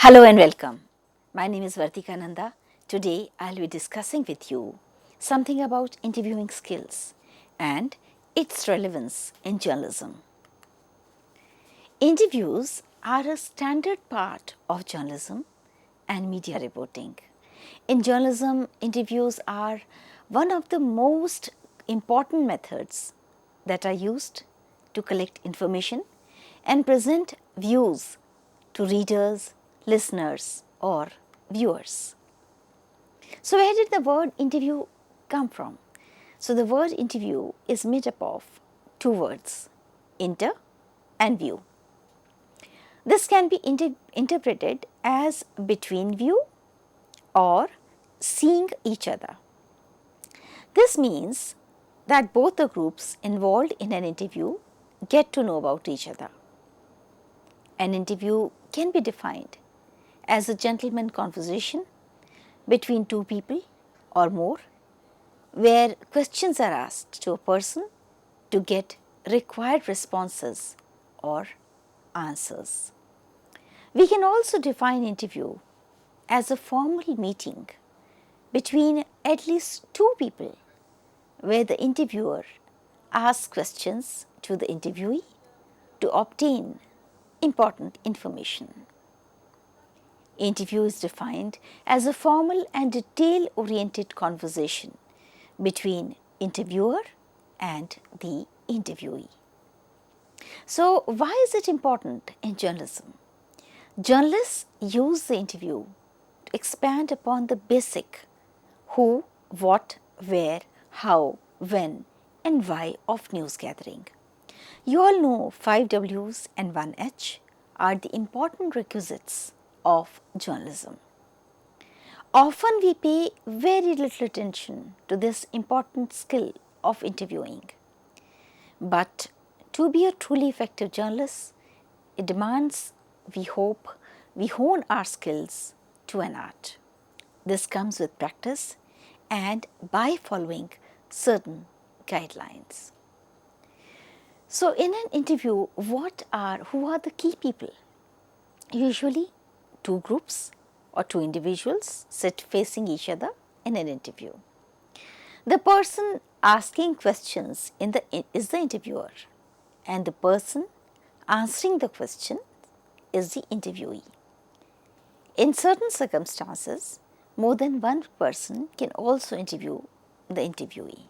Hello and welcome. My name is Vartika Nanda. Today I'll be discussing with you something about interviewing skills and its relevance in journalism. Interviews are a standard part of journalism and media reporting. In journalism, interviews are one of the most important methods that are used to collect information and present views to readers, listeners, or viewers. So, where did the word interview come from? So, the word interview is made up of two words, inter and view. This can be interpreted as between view or seeing each other. This means that both the groups involved in an interview get to know about each other. An interview can be defined as a gentleman conversation between two people or more, where questions are asked to a person to get required responses or answers. We can also define interview as a formal meeting between at least two people where the interviewer asks questions to the interviewee to obtain important information. Interview is defined as a formal and detail-oriented conversation between interviewer and the interviewee. So, why is it important in journalism? Journalists use the interview to expand upon the basic who, what, where, how, when, and why of news gathering. You all know 5 W's and 1 H are the important requisites of journalism. Often we pay very little attention to this important skill of interviewing. But to be a truly effective journalist, it demands, we hope, we hone our skills to an art. This comes with practice and by following certain guidelines. So, in an interview, who are the key people? Usually, two groups or two individuals sit facing each other in an interview. The person asking questions is the interviewer, and the person answering the question is the interviewee. In certain circumstances, more than one person can also interview the interviewee.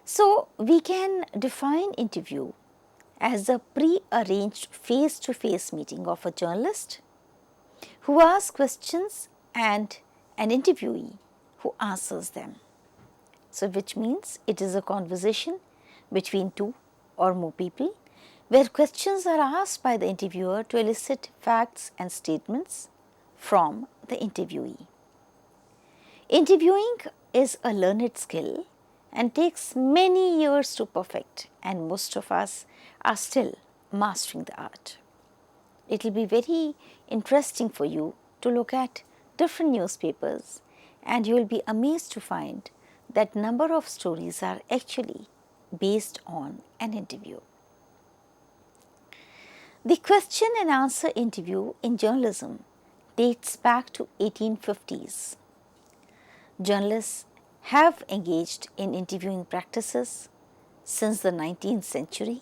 So, we can define interview as a pre-arranged face-to-face meeting of a journalist who asks questions and an interviewee who answers them. So, which means it is a conversation between two or more people where questions are asked by the interviewer to elicit facts and statements from the interviewee. Interviewing is a learned skill and takes many years to perfect, and most of us are still mastering the art. It will be very interesting for you to look at different newspapers, and you will be amazed to find that number of stories are actually based on an interview. The question and answer interview in journalism dates back to 1850s. Journalists have engaged in interviewing practices since the 19th century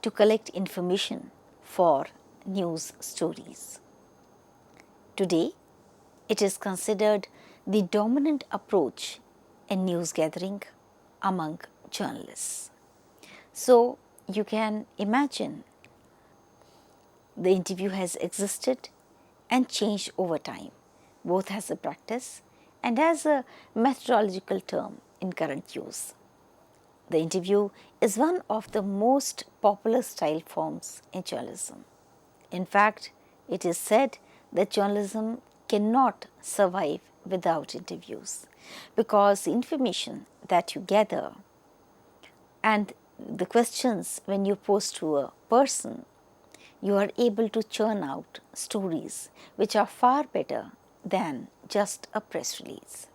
to collect information for news stories. Today, it is considered the dominant approach in news gathering among journalists. So, you can imagine the interview has existed and changed over time, both as a practice and as a methodological term in current use. The interview is one of the most popular style forms in journalism. In fact, it is said that journalism cannot survive without interviews because the information that you gather and the questions when you pose to a person, you are able to churn out stories which are far better than just a press release.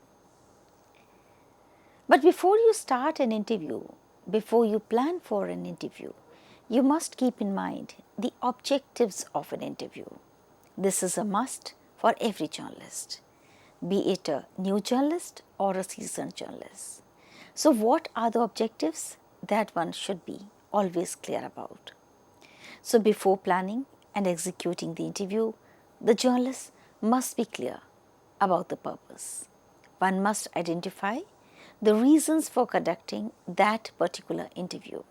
But before you start an interview, before you plan for an interview, you must keep in mind the objectives of an interview. This is a must for every journalist, be it a new journalist or a seasoned journalist. So, what are the objectives that one should be always clear about? So, before planning and executing the interview, the journalist must be clear about the purpose. One must identify the reasons for conducting that particular interview.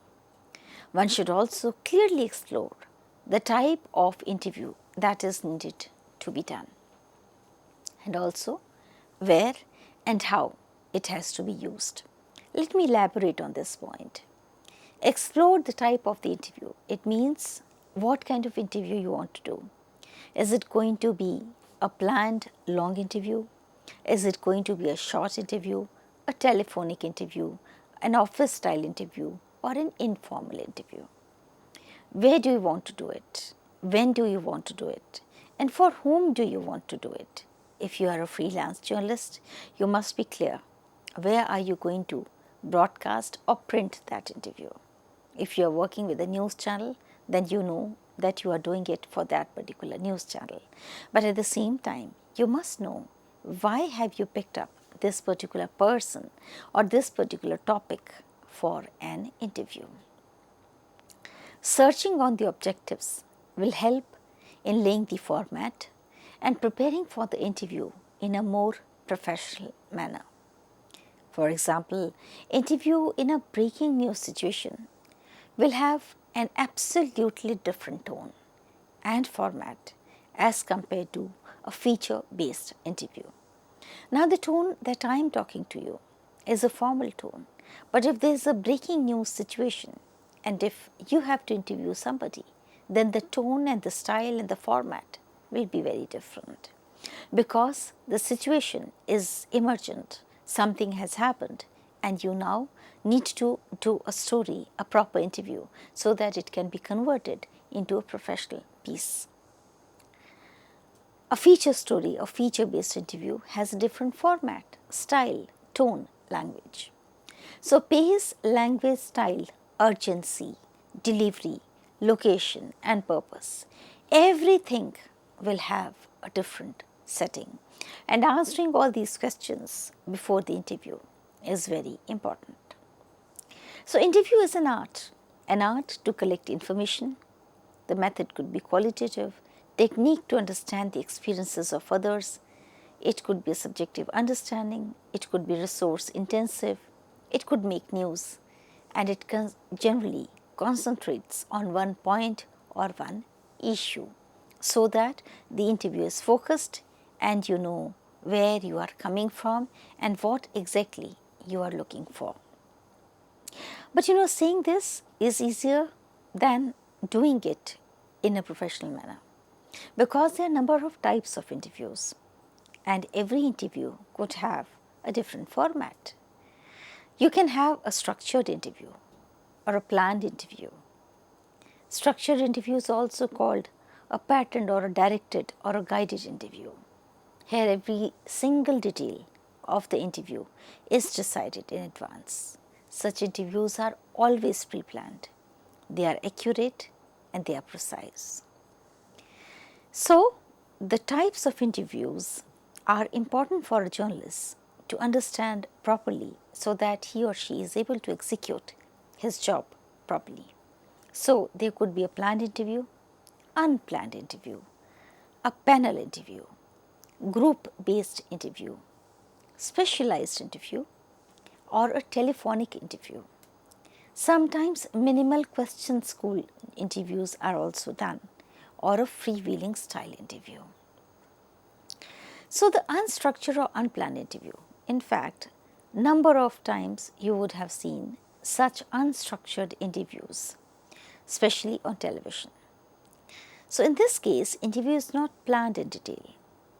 One should also clearly explore the type of interview that is needed to be done, and also where and how it has to be used. Let me elaborate on this point. Explore the type of the interview. It means what kind of interview you want to do. Is it going to be a planned long interview? Is it going to be a short interview, a telephonic interview, an office style interview, or an informal interview? Where do you want to do it? When do you want to do it? And for whom do you want to do it? If you are a freelance journalist, you must be clear. Where are you going to broadcast or print that interview? If you are working with a news channel, then you know that you are doing it for that particular news channel. But at the same time, you must know why have you picked up this particular person or this particular topic for an interview. Searching on the objectives will help in laying the format and preparing for the interview in a more professional manner. For example, interview in a breaking news situation will have an absolutely different tone and format as compared to a feature-based interview. Now, the tone that I am talking to you is a formal tone, but if there is a breaking news situation and if you have to interview somebody, then the tone and the style and the format will be very different, because the situation is emergent, something has happened, and you now need to do a story, a proper interview, so that it can be converted into a professional piece. A feature story or feature-based interview has a different format, style, tone, language. So, pace, language, style, urgency, delivery, location, and purpose, everything will have a different setting. And answering all these questions before the interview is very important. So, interview is an art to collect information. The method could be qualitative, technique to understand the experiences of others. It could be a subjective understanding. It could be resource intensive. It could make news, and it generally concentrates on one point or one issue, so that the interview is focused and you know where you are coming from and what exactly you are looking for. But you know, saying this is easier than doing it in a professional manner, because there are a number of types of interviews and every interview could have a different format. You can have a structured interview or a planned interview. Structured interview is also called a patterned or a directed or a guided interview. Here every single detail of the interview is decided in advance. Such interviews are always pre-planned. They are accurate and they are precise. So, the types of interviews are important for a journalist to understand properly so that he or she is able to execute his job properly. So, there could be a planned interview, unplanned interview, a panel interview, group-based interview, specialized interview, or a telephonic interview. Sometimes minimal question school interviews are also done, or a freewheeling style interview. So, the unstructured or unplanned interview, in fact, number of times you would have seen such unstructured interviews, especially on television. So, in this case, interview is not planned in detail.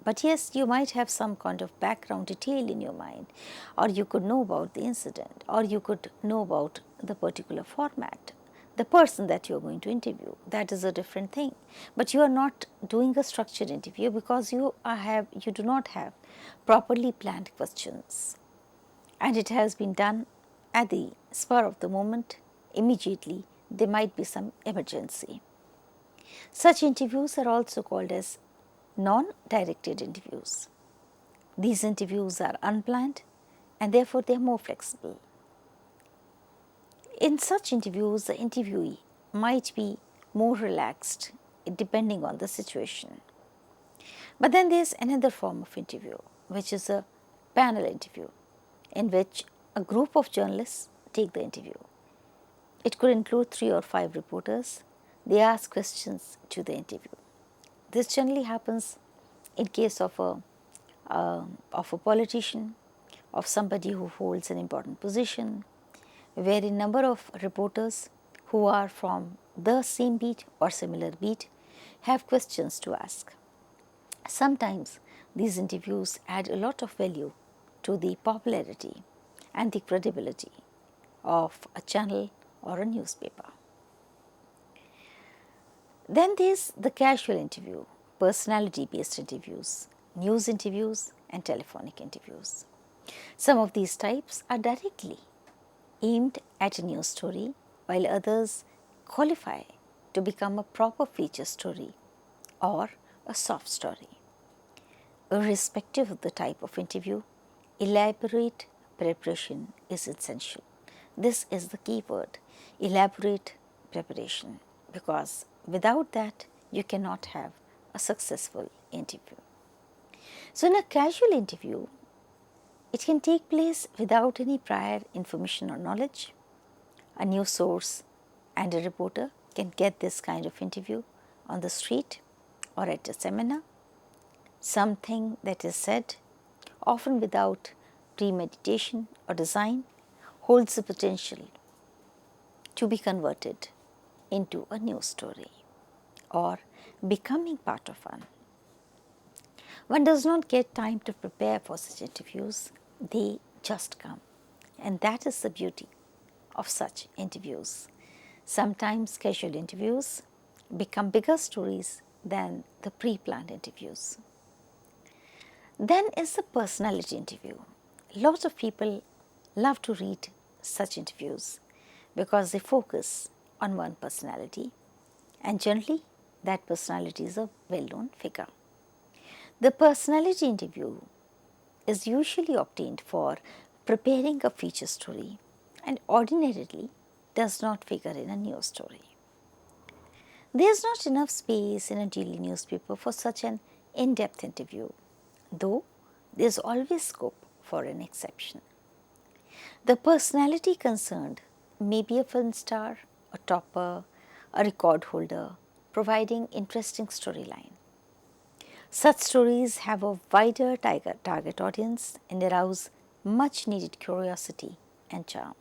But yes, you might have some kind of background detail in your mind, or you could know about the incident, or you could know about the particular format, the person that you are going to interview. That is a different thing. But you are not doing a structured interview because you do not have properly planned questions, and it has been done at the spur of the moment. Immediately there might be some emergency. Such interviews are also called as non-directed interviews. These interviews are unplanned and therefore they are more flexible. In such interviews, the interviewee might be more relaxed depending on the situation. But then there's another form of interview, which is a panel interview, in which a group of journalists take the interview. It could include 3 or 5 reporters. They ask questions to the interview. This generally happens in case of a politician, of somebody who holds an important position, where a number of reporters who are from the same beat or similar beat have questions to ask. Sometimes these interviews add a lot of value to the popularity and the credibility of a channel or a newspaper. Then there's the casual interview, personality-based interviews, news interviews and telephonic interviews. Some of these types are directly aimed at a news story, while others qualify to become a proper feature story or a soft story. Irrespective of the type of interview, elaborate preparation is essential. This is the key word, elaborate preparation, because without that you cannot have a successful interview. So in a casual interview, it can take place without any prior information or knowledge. A news source and a reporter can get this kind of interview on the street or at a seminar. Something that is said, often without premeditation or design, holds the potential to be converted into a news story or becoming part of one. One does not get time to prepare for such interviews, they just come. And that is the beauty of such interviews. Sometimes casual interviews become bigger stories than the pre-planned interviews. Then is the personality interview. Lots of people love to read such interviews because they focus on one personality, and generally that personality is a well-known figure. The personality interview is usually obtained for preparing a feature story and ordinarily does not figure in a news story. There is not enough space in a daily newspaper for such an in-depth interview, though there is always scope for an exception. The personality concerned may be a film star, a topper, a record holder, providing interesting storyline. Such stories have a wider target audience and arouse much needed curiosity and charm.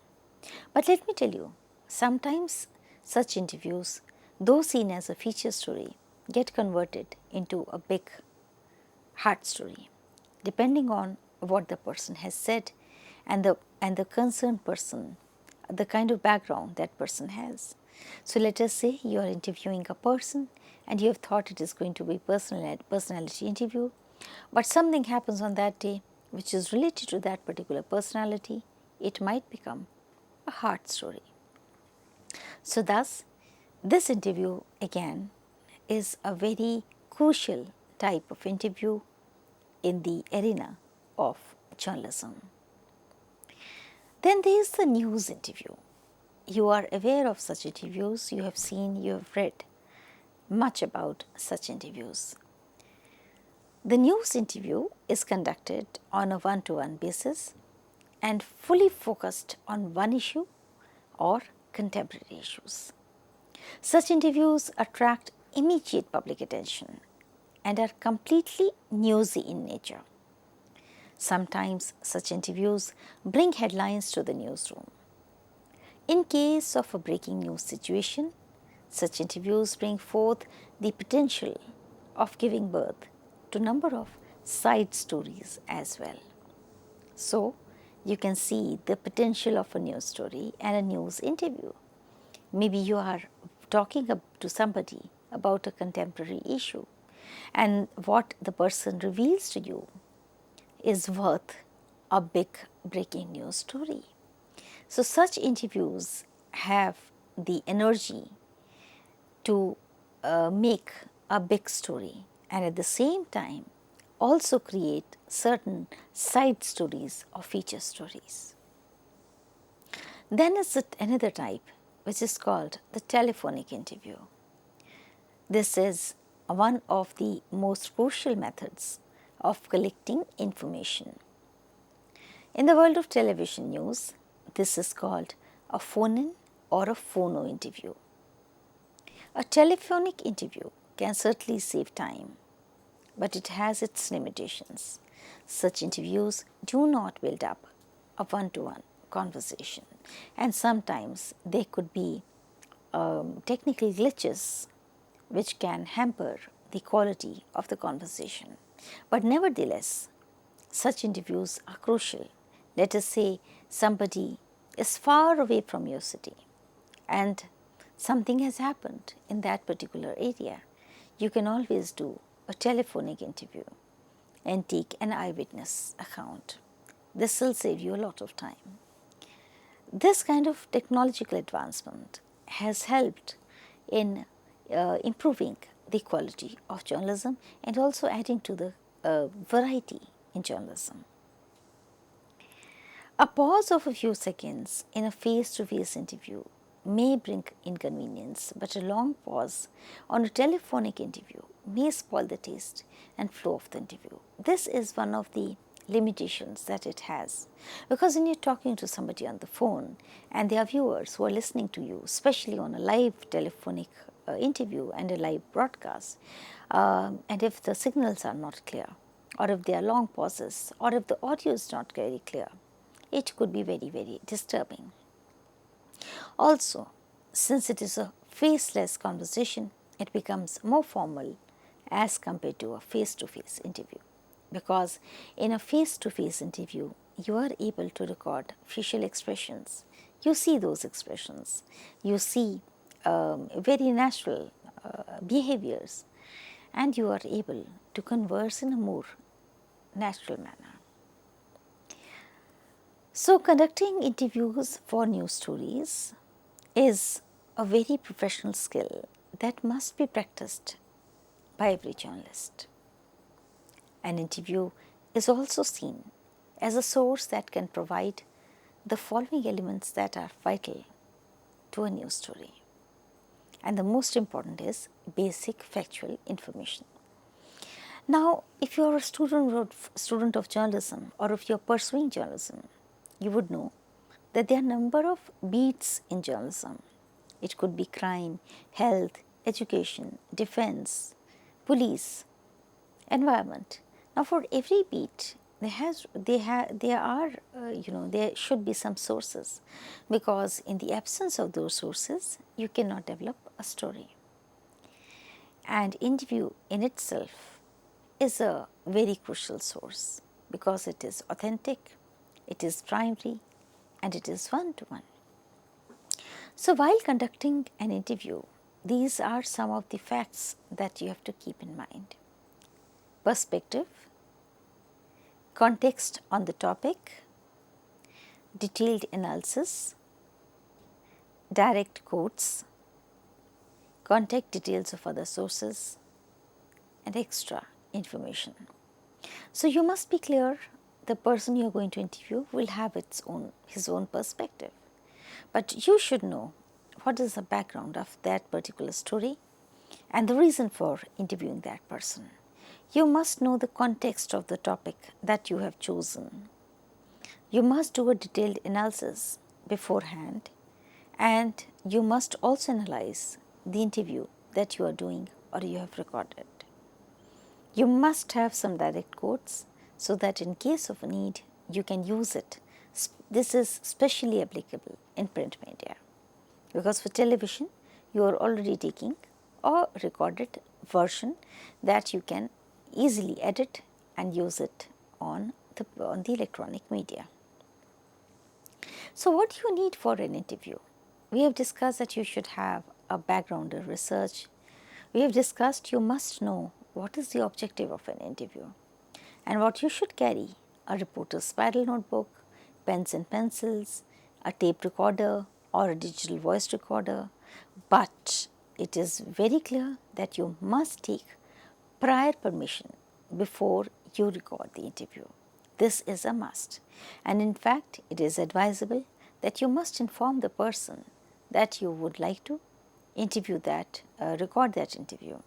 But let me tell you, sometimes such interviews, though seen as a feature story, get converted into a big heart story, depending on what the person has said and the concerned person, the kind of background that person has. So let us say you are interviewing a person and you have thought it is going to be personality interview, but something happens on that day which is related to that particular personality, it might become a heart story. So thus, this interview again is a very crucial type of interview in the arena of journalism. Then there is the news interview. You are aware of such interviews, you have seen, you have read much about such interviews. The news interview is conducted on a one-to-one basis and fully focused on one issue or contemporary issues. Such interviews attract immediate public attention and are completely newsy in nature. Sometimes such interviews bring headlines to the newsroom. In case of a breaking news situation, such interviews bring forth the potential of giving birth to a number of side stories as well. So, you can see the potential of a news story and a news interview. Maybe you are talking to somebody about a contemporary issue, and what the person reveals to you is worth a big breaking news story. So, such interviews have the energy to make a big story and at the same time also create certain side stories or feature stories. Then is another type which is called the telephonic interview. This is one of the most crucial methods of collecting information. In the world of television news, this is called a phone-in or a phono interview. A telephonic interview can certainly save time, but it has its limitations. Such interviews do not build up a one-to-one conversation, and sometimes there could be technical glitches which can hamper the quality of the conversation. But nevertheless, such interviews are crucial. Let us say somebody is far away from your city and something has happened in that particular area. You can always do a telephonic interview and take an eyewitness account. This will save you a lot of time. This kind of technological advancement has helped in improving the quality of journalism and also adding to the variety in journalism. A pause of a few seconds in a face-to-face interview may bring inconvenience, but a long pause on a telephonic interview may spoil the taste and flow of the interview. This is one of the limitations that it has, because when you're talking to somebody on the phone and there are viewers who are listening to you, especially on a live telephonic interview and a live broadcast, and if the signals are not clear, or if there are long pauses, or if the audio is not very clear, it could be very, very disturbing. Also, since it is a faceless conversation, it becomes more formal as compared to a face-to-face interview, because in a face-to-face interview, you are able to record facial expressions. You see those expressions. You see very natural behaviors, and you are able to converse in a more natural manner. So, conducting interviews for news stories is a very professional skill that must be practiced by every journalist. An interview is also seen as a source that can provide the following elements that are vital to a news story. And the most important is basic factual information. Now, if you are a student of journalism, or if you are pursuing journalism, you would know that there are a number of beats in journalism. It could be crime, health, education, defense, police, environment. Now, for every beat, there should be some sources, because in the absence of those sources, you cannot develop a story. And interview in itself is a very crucial source, because it is authentic, it is primary, and it is one-to-one. So, while conducting an interview, these are some of the facts that you have to keep in mind: perspective, context on the topic, detailed analysis, direct quotes, contact details of other sources, and extra information. So, you must be clear the person you are going to interview will have his own perspective, but you should know what is the background of that particular story and the reason for interviewing that person. You must know the context of the topic that you have chosen. You must do a detailed analysis beforehand, and you must also analyze the interview that you are doing or you have recorded. You must have some direct quotes so that in case of a need, you can use it. This is especially applicable in print media, because for television, you are already taking a recorded version that you can easily edit and use it on the electronic media. So, what do you need for an interview? We have discussed that you should have a background in research. We have discussed you must know what is the objective of an interview and what you should carry: a reporter's spiral notebook, pens and pencils, a tape recorder or a digital voice recorder. But it is very clear that you must take prior permission before you record the interview. This is a must, and in fact, it is advisable that you must inform the person that you would like to record that interview.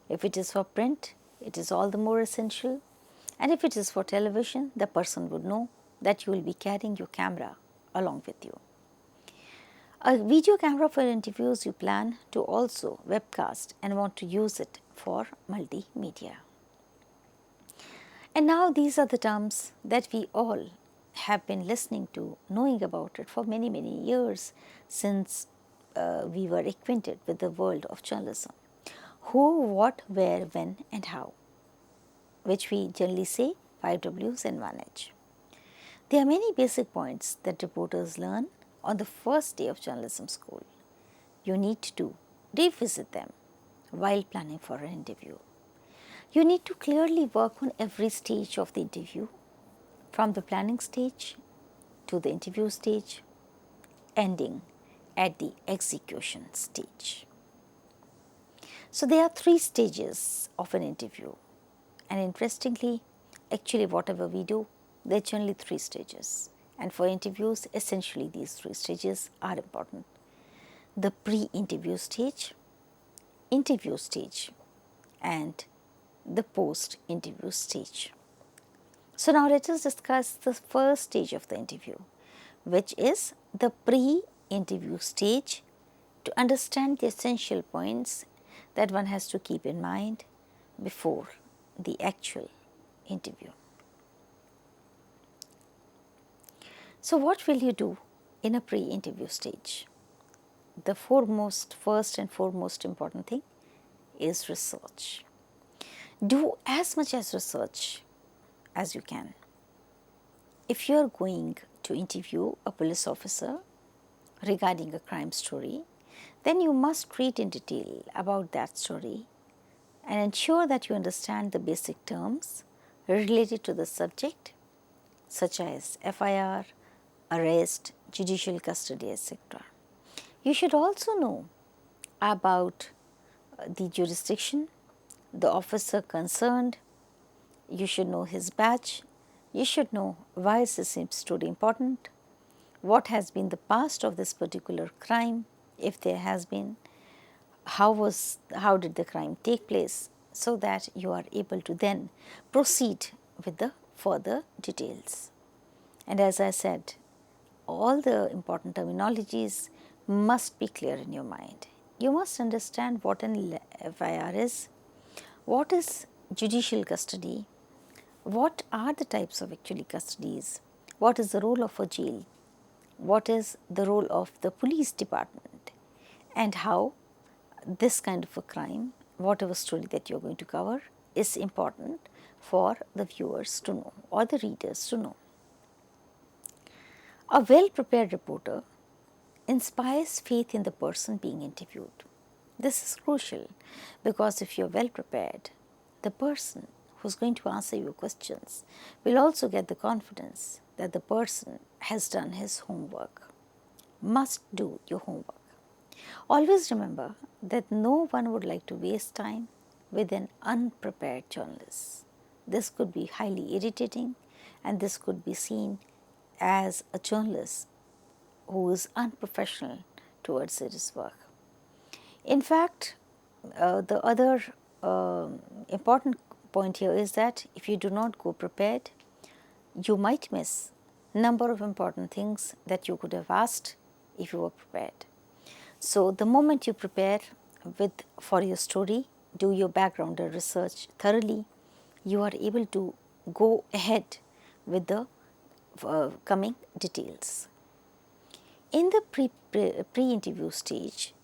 If it is for print, it is all the more essential, and if it is for television, the person would know that you will be carrying your camera along with you. A video camera for interviews you plan to also webcast and want to use it for multimedia. And now these are the terms that we all have been listening to, knowing about it for many, many years since we were acquainted with the world of journalism. Who, what, where, when and how, which we generally say 5 W's and 1 H. There are many basic points that reporters learn on the first day of journalism school. You need to revisit them while planning for an interview. You need to clearly work on every stage of the interview, from the planning stage to the interview stage, ending at the execution stage. So there are 3 stages of an interview, and interestingly, actually whatever we do, there are generally 3 stages, and for interviews essentially these 3 stages are important. The pre-interview stage, interview stage and the post-interview stage. So now let us discuss the first stage of the interview, which is the pre-interview stage, to understand the essential points that one has to keep in mind before the actual interview. So what will you do in a pre-interview stage? The first and foremost important thing is research. Do as much as research as you can. If you are going to interview a police officer regarding a crime story, then you must read in detail about that story and ensure that you understand the basic terms related to the subject, such as FIR, arrest, judicial custody, etc. You should also know about the jurisdiction, the officer concerned. You should know his badge. You should know why is this story important, what has been the past of this particular crime, if there has been, how did the crime take place, so that you are able to then proceed with the further details. And as I said, all the important terminologies must be clear in your mind. You must understand what an FIR is, what is judicial custody, what are the types of actually custodies, what is the role of a jail, what is the role of the police department, and how this kind of a crime, whatever story that you are going to cover, is important for the viewers to know or the readers to know. A well-prepared reporter inspires faith in the person being interviewed. This is crucial because if you are well prepared, the person who is going to answer your questions will also get the confidence that the person has done his homework. Must do your homework. Always remember that no one would like to waste time with an unprepared journalist. This could be highly irritating, and this could be seen as a journalist who is unprofessional towards his work. In fact, the other important point here is that if you do not go prepared, you might miss number of important things that you could have asked if you were prepared. So the moment you prepare for your story, do your background research thoroughly, you are able to go ahead with the coming details. In the pre-interview stage,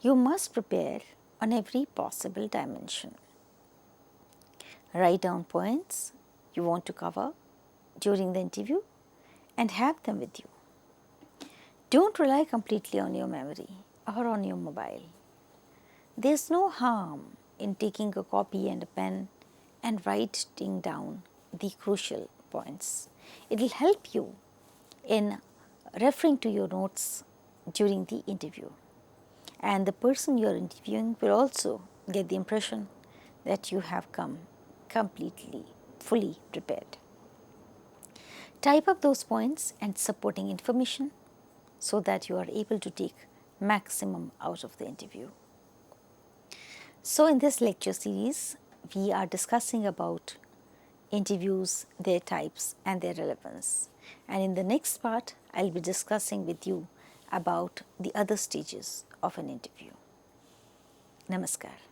you must prepare on every possible dimension. Write down points you want to cover during the interview and have them with you. Don't rely completely on your memory or on your mobile. There is no harm in taking a copy and a pen and writing down the crucial points. It will help you in referring to your notes during the interview. And the person you are interviewing will also get the impression that you have come completely, fully prepared. Type up those points and supporting information so that you are able to take maximum out of the interview. So in this lecture series, we are discussing about interviews, their types and their relevance. And in the next part, I'll be discussing with you about the other stages of an interview. Namaskar.